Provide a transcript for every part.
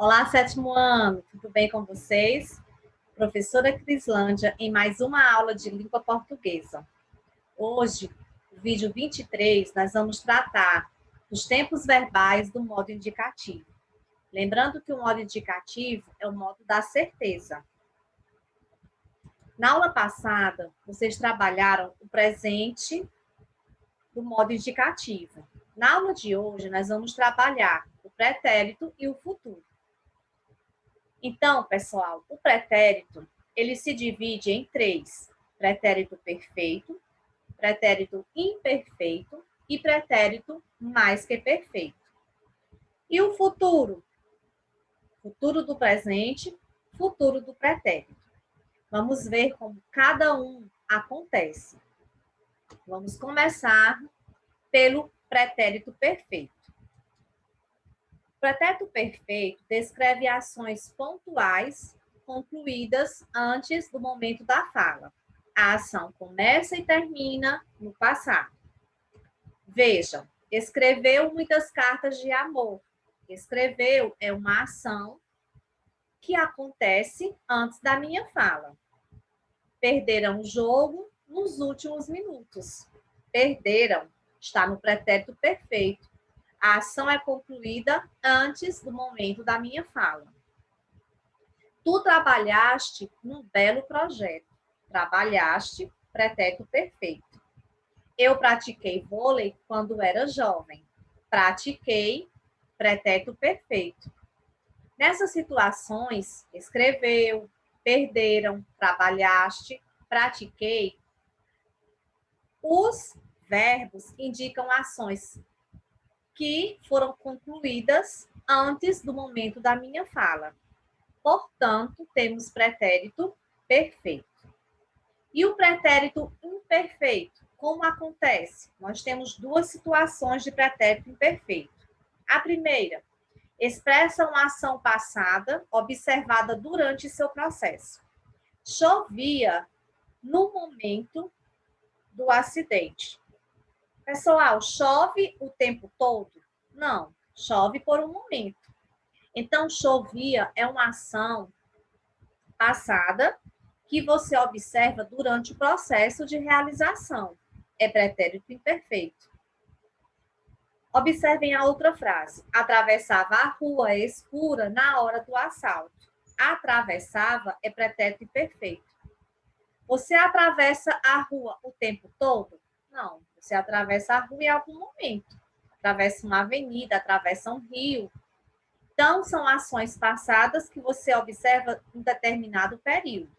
Olá, sétimo ano, tudo bem com vocês? Professora Crislândia, em mais uma aula de língua portuguesa. Hoje, no vídeo 23, nós vamos tratar dos tempos verbais do modo indicativo. Lembrando que o modo indicativo é o modo da certeza. Na aula passada, vocês trabalharam o presente do modo indicativo. Na aula de hoje, nós vamos trabalhar o pretérito e o futuro. Então, pessoal, o pretérito, ele se divide em três: pretérito perfeito, pretérito imperfeito e pretérito mais que perfeito. E o futuro? Futuro do presente, futuro do pretérito. Vamos ver como cada um acontece. Vamos começar pelo pretérito perfeito. O pretérito perfeito descreve ações pontuais concluídas antes do momento da fala. A ação começa e termina no passado. Vejam, escreveu muitas cartas de amor. Escreveu é uma ação que acontece antes da minha fala. Perderam o jogo nos últimos minutos. Perderam está no pretérito perfeito. A ação é concluída antes do momento da minha fala. Tu trabalhaste num belo projeto. Trabalhaste, pretérito perfeito. Eu pratiquei vôlei quando era jovem. Pratiquei, pretérito perfeito. Nessas situações, escreveu, perderam, trabalhaste, pratiquei. Os verbos indicam ações que foram concluídas antes do momento da minha fala. Portanto, temos pretérito perfeito. E o pretérito imperfeito, como acontece? Nós temos duas situações de pretérito imperfeito. A primeira, expressa uma ação passada observada durante seu processo. Chovia no momento do acidente. Pessoal, chove o tempo todo? Não, chove por um momento. Então, chovia é uma ação passada que você observa durante o processo de realização. É pretérito imperfeito. Observem a outra frase. Atravessava a rua escura na hora do assalto. Atravessava é pretérito imperfeito. Você atravessa a rua o tempo todo? Não, você atravessa a rua em algum momento. Atravessa uma avenida, atravessa um rio. Então, são ações passadas que você observa em determinado período,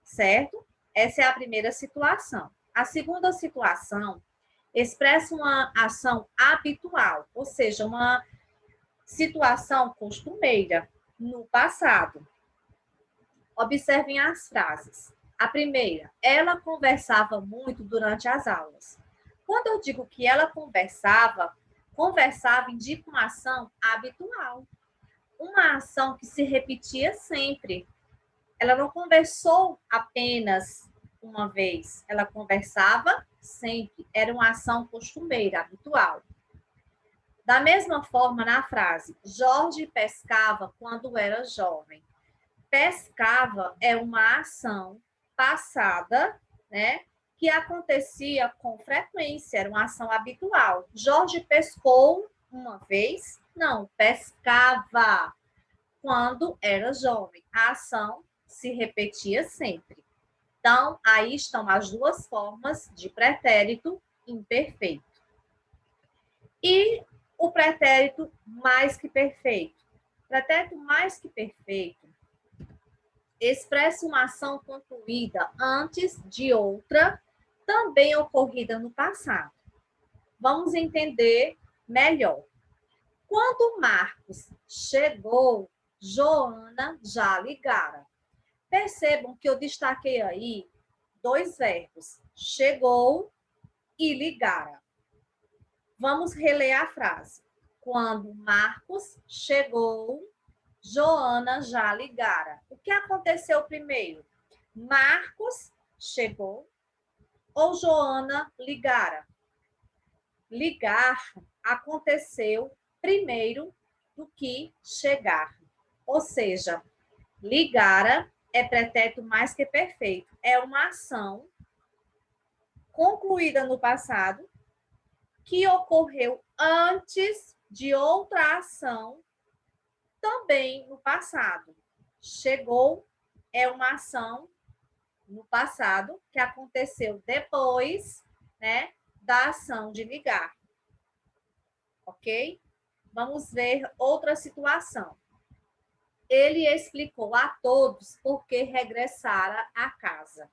certo? Essa é a primeira situação. A segunda situação expressa uma ação habitual, ou seja, uma situação costumeira no passado. Observem as frases. A primeira, ela conversava muito durante as aulas. Quando eu digo que ela conversava indica uma ação habitual. Uma ação que se repetia sempre. Ela não conversou apenas uma vez, ela conversava sempre. Era uma ação costumeira, habitual. Da mesma forma, na frase, Jorge pescava quando era jovem. Pescava é uma ação passada, né, que acontecia com frequência, era uma ação habitual. Jorge pescou uma vez? Não, pescava quando era jovem. A ação se repetia sempre. Então, aí estão as duas formas de pretérito imperfeito. E o pretérito mais que perfeito. Pretérito mais que perfeito expressa uma ação concluída antes de outra, também ocorrida no passado. Vamos entender melhor. Quando Marcos chegou, Joana já ligara. Percebam que eu destaquei aí dois verbos, chegou e ligara. Vamos reler a frase. Quando Marcos chegou, Joana já ligara. O que aconteceu primeiro? Marcos chegou ou Joana ligara? Ligar aconteceu primeiro do que chegar. Ou seja, ligara é pretérito mais que perfeito. É uma ação concluída no passado que ocorreu antes de outra ação também no passado. Chegou é uma ação no passado que aconteceu depois, né, da ação de ligar. Ok? Vamos ver outra situação. Ele explicou a todos por que regressara à casa.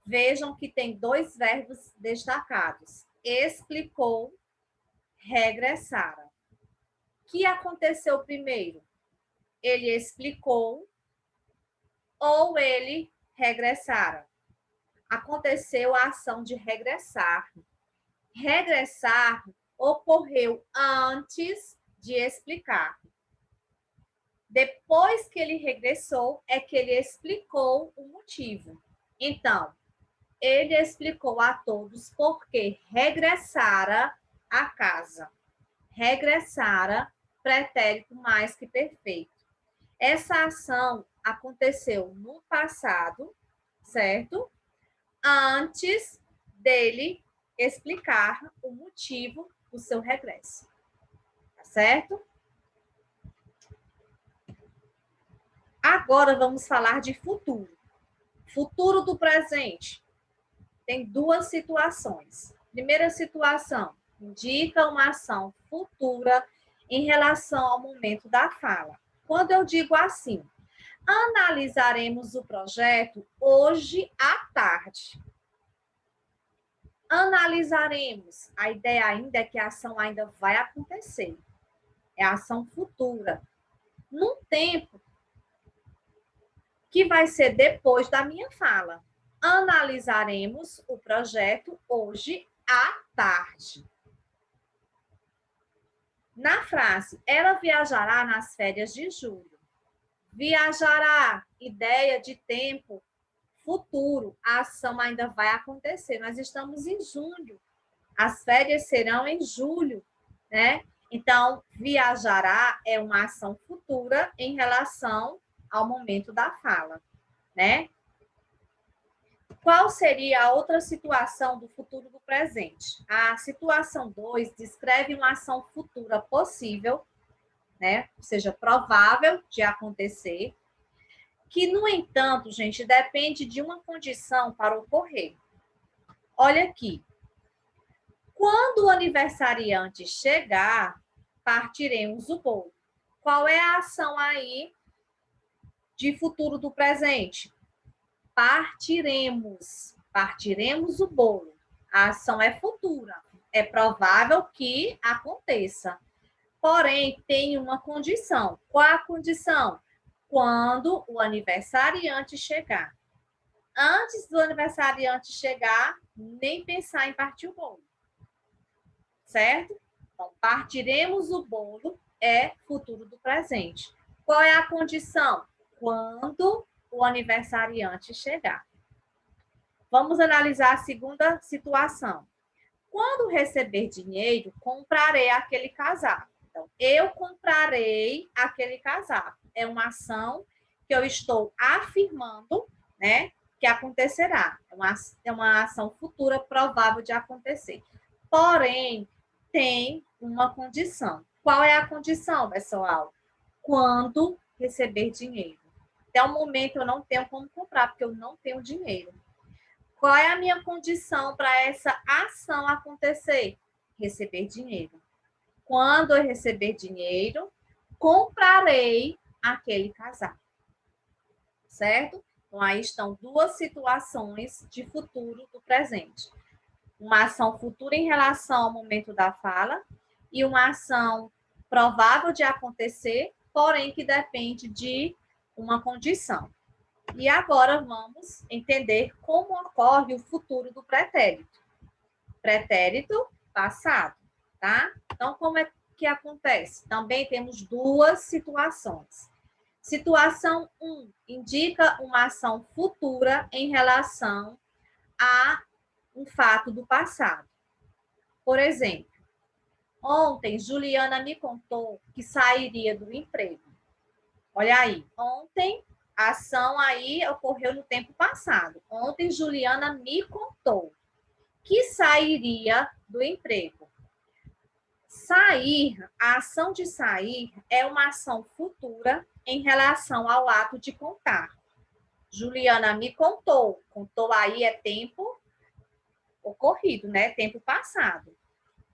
Vejam que tem dois verbos destacados. Explicou, regressara. O que aconteceu primeiro? Ele explicou ou ele regressara? Aconteceu a ação de regressar. Regressar ocorreu antes de explicar. Depois que ele regressou, é que ele explicou o motivo. Então, ele explicou a todos por que regressara à casa. Regressara, pretérito mais que perfeito. Essa ação aconteceu no passado, certo? Antes dele explicar o motivo do seu regresso. Tá certo? Agora vamos falar de futuro. Futuro do presente. Tem duas situações. Primeira situação, indica uma ação futura em relação ao momento da fala. Quando eu digo assim, analisaremos o projeto hoje à tarde. Analisaremos. A ideia ainda é que a ação ainda vai acontecer. É a ação futura. Num tempo que vai ser depois da minha fala. Analisaremos o projeto hoje à tarde. Na frase, ela viajará nas férias de julho. Viajará, ideia de tempo futuro. A ação ainda vai acontecer. Nós estamos em junho. As férias serão em julho, né? Então, viajará é uma ação futura em relação ao momento da fala, né? Qual seria a outra situação do futuro do presente? A situação 2 descreve uma ação futura possível, né? Ou seja, provável de acontecer, que, no entanto, gente, depende de uma condição para ocorrer. Olha aqui. Quando o aniversariante chegar, partiremos o bolo. Qual é a ação aí de futuro do presente? Partiremos. Partiremos o bolo. A ação é futura. É provável que aconteça. Porém, tem uma condição. Qual a condição? Quando o aniversariante chegar. Antes do aniversariante chegar, nem pensar em partir o bolo. Certo? Então, partiremos o bolo é futuro do presente. Qual é a condição? Quando o aniversariante chegar. Vamos analisar a segunda situação. Quando receber dinheiro, comprarei aquele casaco. Então, eu comprarei aquele casaco. É uma ação que eu estou afirmando, né, que acontecerá. É uma ação futura provável de acontecer. Porém, tem uma condição. Qual é a condição, pessoal? Quando receber dinheiro. Até o momento eu não tenho como comprar, porque eu não tenho dinheiro. Qual é a minha condição para essa ação acontecer? Receber dinheiro. Quando eu receber dinheiro, comprarei aquele casaco. Certo? Então, aí estão duas situações de futuro do presente. Uma ação futura em relação ao momento da fala e uma ação provável de acontecer, porém que depende de uma condição. E agora vamos entender como ocorre o futuro do pretérito. Pretérito passado, tá? Então, como é que acontece? Também temos duas situações. Situação 1 indica uma ação futura em relação a um fato do passado. Por exemplo, ontem Juliana me contou que sairia do emprego. Olha aí, ontem, a ação aí ocorreu no tempo passado. Ontem, Juliana me contou que sairia do emprego. Sair, a ação de sair é uma ação futura em relação ao ato de contar. Juliana me contou. Contou aí é tempo ocorrido, né? Tempo passado.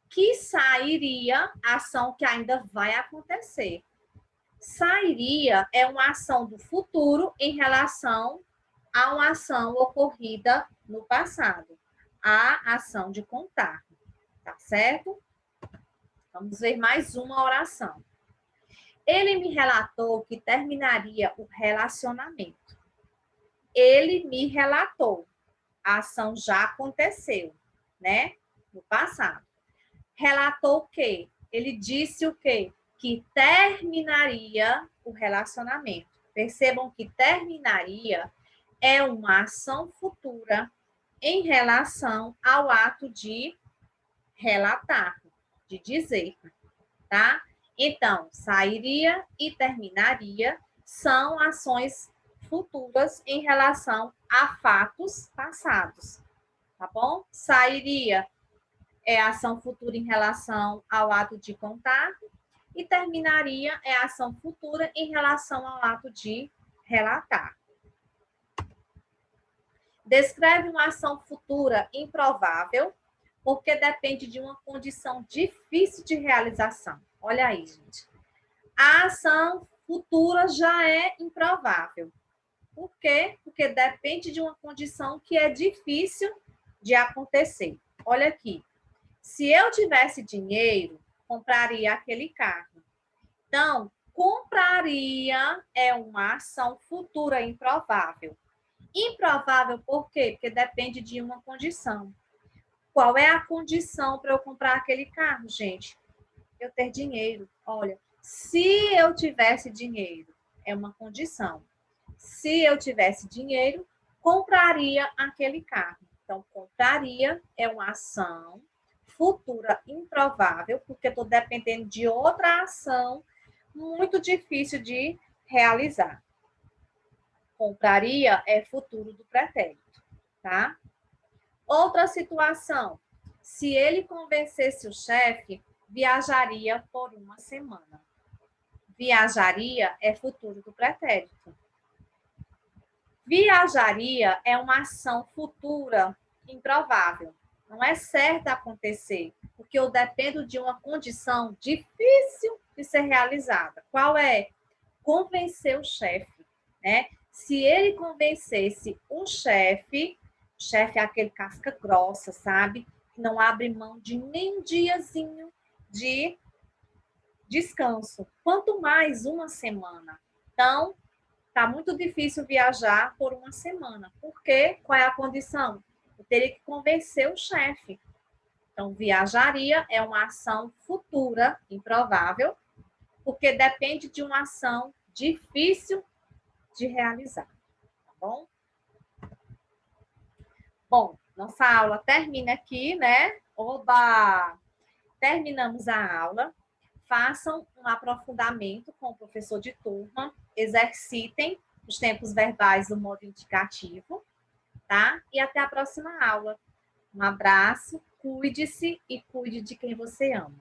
Que sairia, ação que ainda vai acontecer. Sairia é uma ação do futuro em relação a uma ação ocorrida no passado. A ação de contar. Tá certo? Vamos ver mais uma oração. Ele me relatou que terminaria o relacionamento. Ele me relatou. A ação já aconteceu, né? No passado. Relatou o quê? Ele disse o quê? Que terminaria o relacionamento. Percebam que terminaria é uma ação futura em relação ao ato de relatar, de dizer, tá? Então, sairia e terminaria são ações futuras em relação a fatos passados, tá bom? Sairia é ação futura em relação ao ato de contar e terminaria é ação futura em relação ao ato de relatar. Descreve uma ação futura improvável, porque depende de uma condição difícil de realização. Olha aí, gente. A ação futura já é improvável. Por quê? Porque depende de uma condição que é difícil de acontecer. Olha aqui. Se eu tivesse dinheiro, compraria aquele carro. Então, compraria é uma ação futura improvável. Improvável por quê? Porque depende de uma condição. Qual é a condição para eu comprar aquele carro, gente? Eu ter dinheiro. Olha, se eu tivesse dinheiro, é uma condição. Se eu tivesse dinheiro, compraria aquele carro. Então, compraria é uma ação futura improvável, porque estou dependendo de outra ação muito difícil de realizar. Compraria é futuro do pretérito, tá? Outra situação, se ele convencesse o chefe, viajaria por uma semana. Viajaria é futuro do pretérito. Viajaria é uma ação futura improvável. Não é certo acontecer, porque eu dependo de uma condição difícil de ser realizada. Qual é? Convencer o chefe, né? Se ele convencesse o chefe é aquele casca grossa, sabe? Que não abre mão de nem um diazinho de descanso. Quanto mais uma semana. Então, tá muito difícil viajar por uma semana. Por quê? Qual é a condição? Eu teria que convencer o chefe. Então, viajaria é uma ação futura, improvável, porque depende de uma ação difícil de realizar. Tá bom? Bom, nossa aula termina aqui, né? Oba! Terminamos a aula. Façam um aprofundamento com o professor de turma, exercitem os tempos verbais do modo indicativo, tá? E até a próxima aula. Um abraço, cuide-se e cuide de quem você ama.